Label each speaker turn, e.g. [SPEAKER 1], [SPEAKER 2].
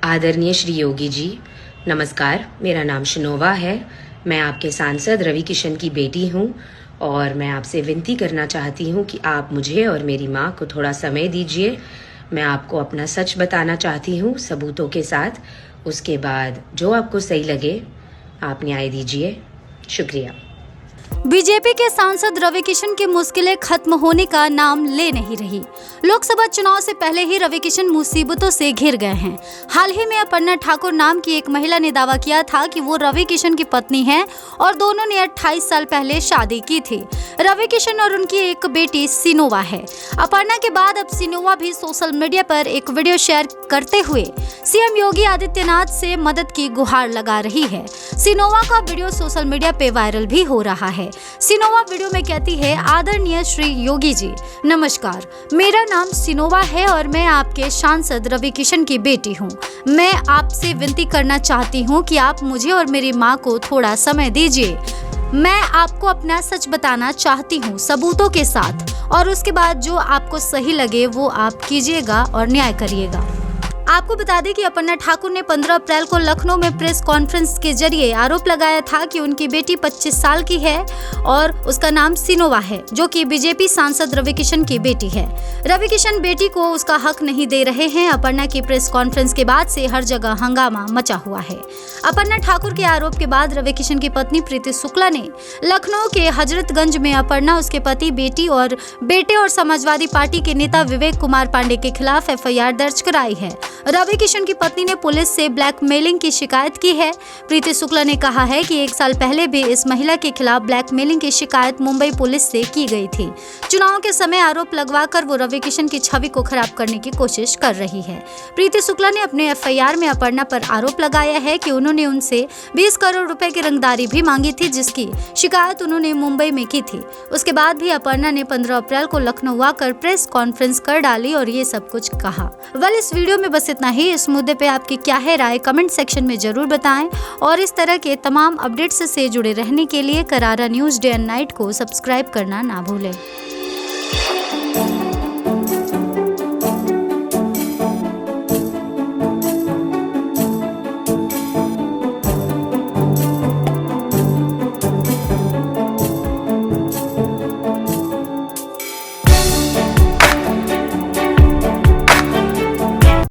[SPEAKER 1] आदरणीय श्री योगी जी, नमस्कार। मेरा नाम शिनोवा है। मैं आपके सांसद रवि किशन की बेटी हूँ और मैं आपसे विनती करना चाहती हूँ कि आप मुझे और मेरी माँ को थोड़ा समय दीजिए। मैं आपको अपना सच बताना चाहती हूँ सबूतों के साथ। उसके बाद जो आपको सही लगे आप न्याय दीजिए। शुक्रिया।
[SPEAKER 2] बीजेपी के सांसद रवि किशन की मुश्किलें खत्म होने का नाम ले नहीं रही। लोकसभा चुनाव से पहले ही रवि किशन मुसीबतों से घिर गए हैं। हाल ही में अपर्णा ठाकुर नाम की एक महिला ने दावा किया था कि वो रवि किशन की पत्नी हैं और दोनों ने 28 साल पहले शादी की थी। रवि किशन और उनकी एक बेटी सिनोवा है। अपर्णा के बाद अब सिनोवा भी सोशल मीडिया पर एक वीडियो शेयर करते हुए सीएम योगी आदित्यनाथ से मदद की गुहार लगा रही है। सिनोवा का वीडियो सोशल मीडिया पे वायरल भी हो रहा है। सिनोवा वीडियो में कहती है, आदरणीय श्री योगी जी, नमस्कार। मेरा नाम सिनोवा है और मैं आपके सांसद रवि किशन की बेटी हूँ। मैं आपसे विनती करना चाहती हूँ कि आप मुझे और मेरी माँ को थोड़ा समय दीजिए। मैं आपको अपना सच बताना चाहती हूँ सबूतों के साथ, और उसके बाद जो आपको सही लगे वो आप कीजिएगा और न्याय करिएगा। आपको बता दें कि अपर्णा ठाकुर ने 15 अप्रैल को लखनऊ में प्रेस कॉन्फ्रेंस के जरिए आरोप लगाया था कि उनकी बेटी 25 साल की है और उसका नाम सिनोवा है, जो कि बीजेपी सांसद रवि किशन की बेटी है। रवि किशन बेटी को उसका हक नहीं दे रहे हैं। अपर्णा की प्रेस कॉन्फ्रेंस के बाद से हर जगह हंगामा मचा हुआ है। अपर्णा ठाकुर के आरोप के बाद रवि किशन की पत्नी प्रीति शुक्ला ने लखनऊ के हजरतगंज में अपर्णा, उसके पति, बेटी और बेटे और समाजवादी पार्टी के नेता विवेक कुमार पांडे के खिलाफ FIR दर्ज कराई है। रवि किशन की पत्नी ने पुलिस से ब्लैकमेलिंग की शिकायत की है। प्रीति शुक्ला ने कहा है कि 1 साल पहले भी इस महिला के खिलाफ ब्लैकमेलिंग की शिकायत मुंबई पुलिस से की गई थी। चुनाव के समय आरोप लगवाकर वो रवि किशन की छवि को खराब करने की कोशिश कर रही है। प्रीति शुक्ला ने अपने FIR में अपर्णा पर आरोप लगाया है कि उन्होंने उनसे 20 करोड़ रुपए की रंगदारी भी मांगी थी, जिसकी शिकायत उन्होंने मुंबई में की थी। उसके बाद भी अपर्णा ने 15 अप्रैल को लखनऊ आकर प्रेस कॉन्फ्रेंस कर डाली और ये सब कुछ कहा। इस वीडियो में बस इतना ही। इस मुद्दे पे आपकी क्या है राय, कमेंट सेक्शन में जरूर बताएं और इस तरह के तमाम अपडेट्स से जुड़े रहने के लिए करारा न्यूज़ डे एंड नाइट को सब्सक्राइब करना ना भूलें।